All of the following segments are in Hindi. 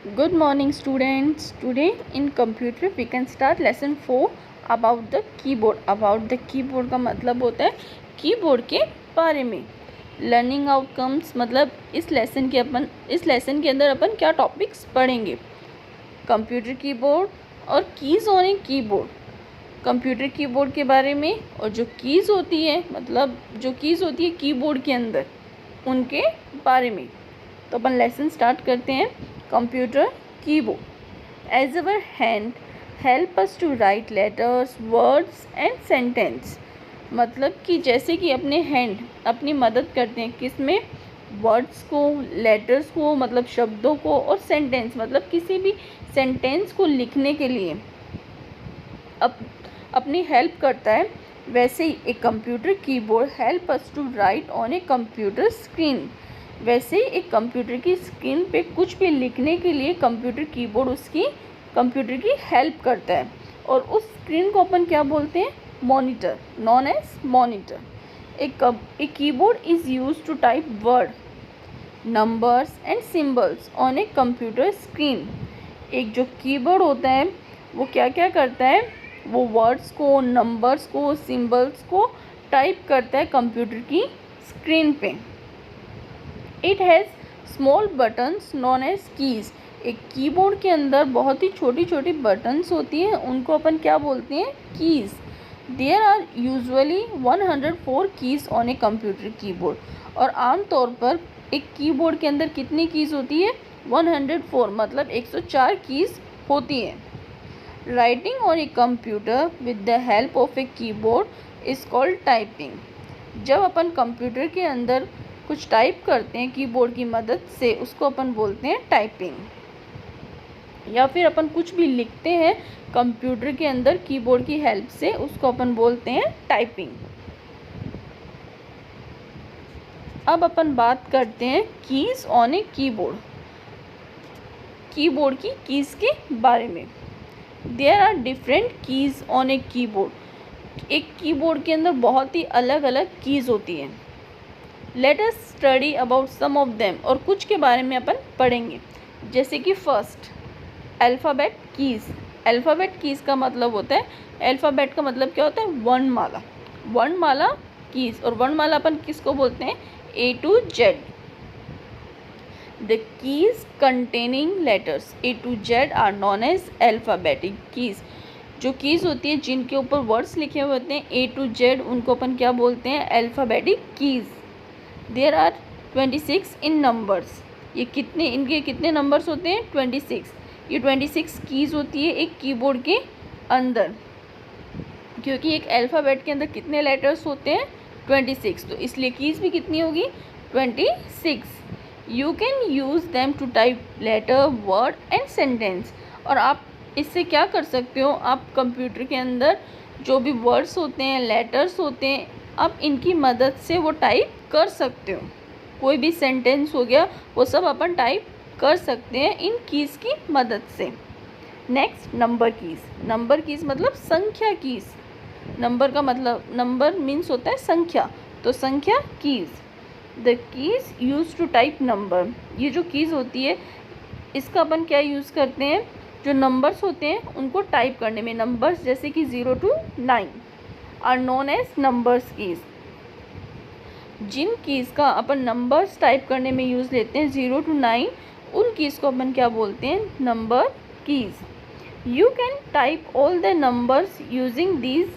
Good morning students. Today in computer we can start lesson 4 about the keyboard. About the keyboard का मतलब होता है कीबोर्ड के बारे में. लर्निंग आउटकम्स मतलब इस लेसन के अंदर अपन क्या टॉपिक्स पढ़ेंगे. कंप्यूटर कीबोर्ड और keys on a keyboard. Computer keyboard के बारे में और जो कीज़ होती है मतलब जो कीज़ होती है कीबोर्ड के अंदर उनके बारे में. तो अपन लेसन स्टार्ट करते हैं. Computer keyboard as our hand help us to write letters words and sentence. मतलब कि जैसे कि अपने हैंड अपनी मदद करते हैं किस में, वर्ड्स को, लेटर्स को मतलब शब्दों को, और सेंटेंस मतलब किसी भी सेंटेंस को लिखने के लिए अपनी हेल्प करता है. वैसे ही एक computer keyboard help us to write on a computer screen. वैसे ही एक कंप्यूटर की स्क्रीन पे कुछ भी लिखने के लिए कंप्यूटर कीबोर्ड उसकी कंप्यूटर की हेल्प करता है. और उस स्क्रीन को अपन क्या बोलते हैं, मॉनिटर, नॉन एज मॉनिटर. एक keyboard is use to type word, numbers and symbols on a computer screen. एक जो कीबोर्ड होता है वो क्या क्या करता है, वो वर्ड्स को, नंबर्स को, सिंबल्स को टाइप करता है कंप्यूटर की स्क्रीन पे. It has small buttons known as keys. एक कीबोर्ड के अंदर बहुत ही छोटी छोटी बटन्स होती हैं, उनको अपन क्या बोलते हैं, keys. There are usually 104 keys on a computer keyboard. और आमतौर पर एक कीबोर्ड के अंदर कितनी कीज़ होती है, 104 मतलब 104 कीज़ होती हैं. Writing on a computer with the help of a keyboard is called typing. जब अपन कंप्यूटर के अंदर कुछ टाइप करते हैं कीबोर्ड की मदद से उसको अपन बोलते हैं टाइपिंग. या फिर अपन कुछ भी लिखते हैं कंप्यूटर के अंदर कीबोर्ड की हेल्प से उसको अपन बोलते हैं टाइपिंग. अब अपन बात करते हैं keys on a keyboard. Keyboard की कीज़ के बारे में. There are different keys on a keyboard. एक कीबोर्ड के अंदर बहुत ही अलग अलग कीज़ होती हैं. Let us study about some of them. और कुछ के बारे में अपन पढ़ेंगे. जैसे कि first, alphabet keys. Alphabet keys का मतलब होता है, अल्फ़ाबेट का मतलब क्या होता है, वर्णमाला. वर्णमाला कीज़. और वर्णमाला अपन किसको बोलते हैं, A to Z. The keys containing letters A to Z are known as alphabetic keys. जो कीज़ होती है जिनके ऊपर वर्ड्स लिखे हुए होते हैं A to Z, उनको अपन क्या बोलते हैं, alphabetic keys. There are 26 in numbers. ये इनके कितने नंबर्स होते हैं, 26. ये 26 कीज़ होती है एक कीबोर्ड के अंदर, क्योंकि एक अल्फ़ाबेट के अंदर कितने लेटर्स होते हैं, 26. तो इसलिए कीज़ भी कितनी होगी, 26. You can use them to type letter, word and sentence. और आप इससे क्या कर सकते हो, आप कंप्यूटर के अंदर जो भी वर्ड्स होते हैं, लेटर्स होते हैं, आप इनकी मदद से वो टाइप कर सकते हो. कोई भी सेंटेंस हो गया वो सब अपन टाइप कर सकते हैं इन कीज़ की मदद से. Next, number keys. Number keys मतलब संख्या कीज़. नंबर का मतलब, नंबर मीन्स होता है संख्या, तो संख्या keys. The keys use to type number. ये जो कीज़ होती है इसका अपन क्या यूज़ करते हैं, जो नंबर्स होते हैं उनको टाइप करने में. नंबर्स जैसे कि 0 to 9 are known as numbers keys. जिन कीज़ का अपन नंबर्स टाइप करने में यूज़ लेते हैं 0 to 9, उन कीज़ को अपन क्या बोलते हैं, number keys. You can type all the numbers using these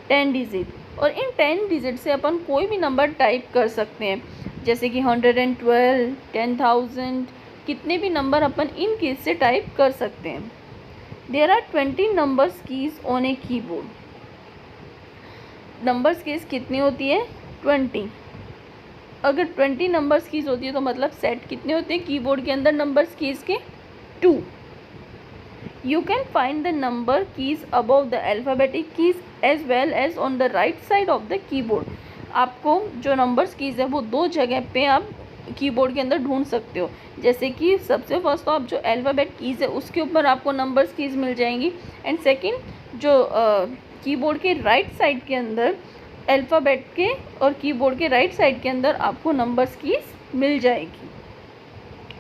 10 digit. और इन 10 डिजिट से अपन कोई भी नंबर टाइप कर सकते हैं, जैसे कि 112, 10,000, कितने भी नंबर अपन इन कीज़ से टाइप कर सकते हैं. There are 20 numbers keys on a keyboard. Numbers keys कितनी होती है, 20. अगर 20 नंबर्स कीज़ होती है तो मतलब सेट कितने होते हैं कीबोर्ड के अंदर नंबर्स कीज़ के, 2. You can find the number keys above the alphabetic keys as well as on the right side of the keyboard. आपको जो नंबर्स कीज़ है वो दो जगह पे आप कीबोर्ड के अंदर ढूंढ सकते हो. जैसे कि सबसे फर्स्ट तो आप जो अल्फ़ाबेट कीज़ है उसके ऊपर आपको नंबर्स कीज़ मिल जाएंगी. एंड सेकंड जो कीबोर्ड के राइट साइड के अंदर अल्फ़ाबेट के और कीबोर्ड के राइट साइड के अंदर आपको नंबर्स कीज़ मिल जाएगी.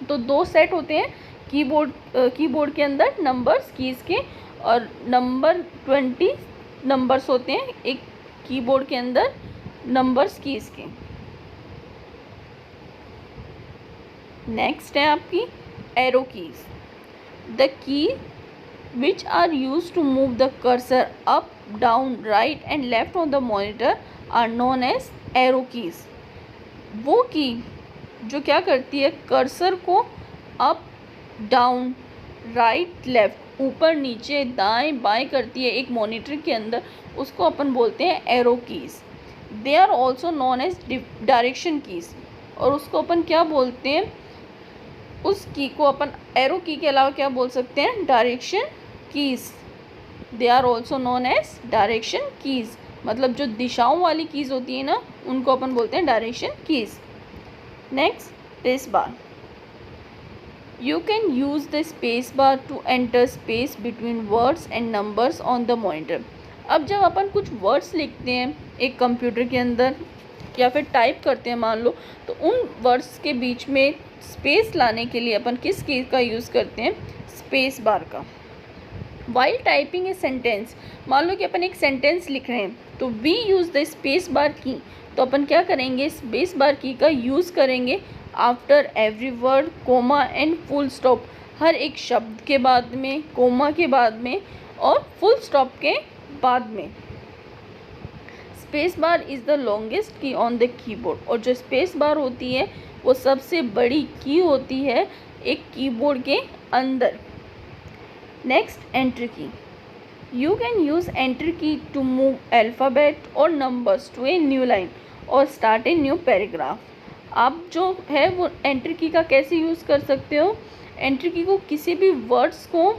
तो दो सेट होते हैं कीबोर्ड के अंदर नंबर्स कीज़ के और नंबर 20 नंबर्स होते हैं एक कीबोर्ड के अंदर नंबर्स कीज़ के। नेक्स्ट है आपकी arrow keys. The key which are used to move the cursor up, down, right and left on the monitor are known as arrow keys। वो की जो क्या करती है, कर्सर को अप डाउन राइट लेफ्ट ऊपर नीचे दाएं बाएं करती है एक मॉनिटर के अंदर, उसको अपन बोलते हैं arrow keys. They are also known as direction keys. और उसको अपन क्या बोलते हैं, उस की को अपन एरो की के अलावा क्या बोल सकते हैं, direction keys. They are also known as direction keys, मतलब जो दिशाओं वाली कीज़ होती है ना, उनको अपन बोलते हैं direction keys. Next, space bar. You can use the space bar to enter space between words and numbers on the monitor. अब जब अपन कुछ वर्ड्स लिखते हैं एक कंप्यूटर के अंदर या फिर टाइप करते हैं मान लो, तो उन वर्ड्स के बीच में स्पेस लाने के लिए अपन किस की का यूज़ करते हैं, स्पेस बार का। वाइल टाइपिंग ए सेंटेंस, मान लो कि अपन एक सेंटेंस लिख रहे हैं तो we use the space bar key, तो अपन क्या करेंगे, स्पेस बार की का यूज़ करेंगे after every word, comma and full stop. हर एक शब्द के बाद में, कोमा के बाद में और फुल स्टॉप के बाद में। Space bar is the longest key on the keyboard. और जो स्पेस बार होती है वो सबसे बड़ी की होती है एक कीबोर्ड के अंदर। Next, enter key. You can use enter key to move alphabet और numbers to a new line और स्टार्ट ए न्यू पैराग्राफ। आप जो है वो एंटर की का कैसे यूज़ कर सकते हो, एंटर की को किसी भी वर्ड्स को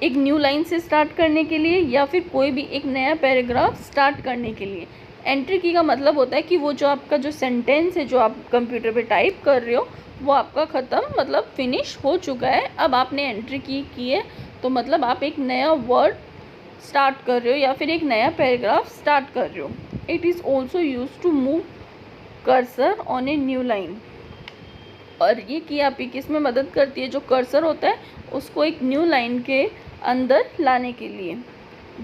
एक न्यू लाइन से स्टार्ट करने के लिए या फिर कोई भी एक नया पैराग्राफ स्टार्ट करने के लिए। एंटर की का मतलब होता है कि वो जो आपका जो सेंटेंस है जो आप कंप्यूटर पे टाइप कर रहे हो वो आपका ख़त्म, मतलब फिनिश हो चुका है। अब आपने एंटर की है तो मतलब आप एक नया वर्ड स्टार्ट कर रहे हो या फिर एक नया पैराग्राफ स्टार्ट कर रहे हो। It is also use to move cursor on a new line. और ये की आपकी किस में मदद करती है, जो कर्सर होता है उसको एक न्यू लाइन के अंदर लाने के लिए।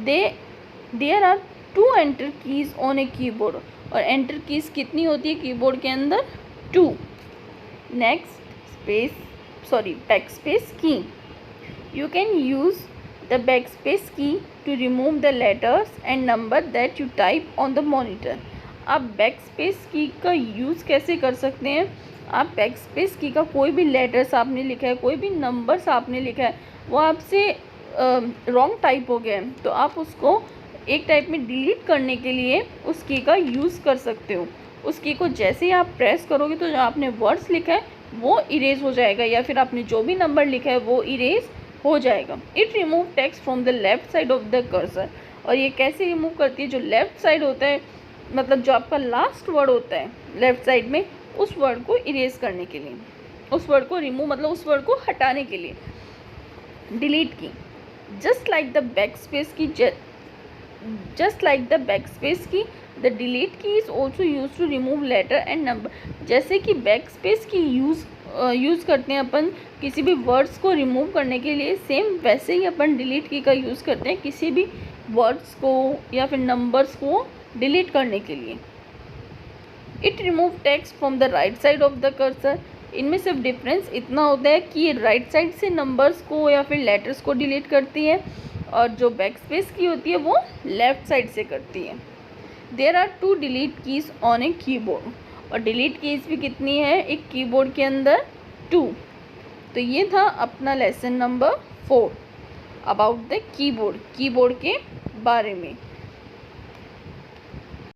There are 2 enter keys on a keyboard. और एंटर कीज़ कितनी होती है कीबोर्ड के अंदर, 2। Next, backspace key. You can use the backspace key to remove the letters and number that you type on the monitor. आप backspace key का यूज़ कैसे कर सकते हैं, आप backspace key का कोई भी लेटर्स आपने लिखा है, कोई भी नंबर्स आपने लिखा है, वो आपसे रॉन्ग टाइप हो गया है, तो आप उसको एक टाइप में डिलीट करने के लिए उस की का यूज़ कर सकते हो। उस की को जैसे ही आप प्रेस करोगे तो जो आपने वर्ड्स लिखा है वो इरेज हो जाएगा या फिर आपने जो भी नंबर लिखा है वो इरेज हो जाएगा। It remove text from the left side of the cursor. और ये कैसे रिमूव करती है, जो लेफ़्ट साइड होता है, मतलब जो आपका लास्ट वर्ड होता है लेफ़्ट साइड में, उस वर्ड को इरेज करने के लिए, उस वर्ड को रिमूव मतलब उस वर्ड को हटाने के लिए delete key. Just like the backspace key the delete key is also use to remove letter and number. जैसे कि बैकस्पेस की यूज़ करते हैं अपन किसी भी वर्ड्स को रिमूव करने के लिए, सेम वैसे ही अपन डिलीट की का यूज़ करते हैं किसी भी वर्ड्स को या फिर नंबर्स को डिलीट करने के लिए। It remove text from the right side of the cursor. इनमें सिर्फ डिफरेंस इतना होता है कि ये राइट साइड से नंबर्स को या फिर लेटर्स को डिलीट करती है और जो बैकस्पेस की होती है वो लेफ़्ट साइड से करती है। There are 2 delete keys on a keyboard. और डिलीट कीज़ भी कितनी है एक कीबोर्ड के अंदर, 2। तो ये था अपना lesson number 4 about the keyboard के बारे में।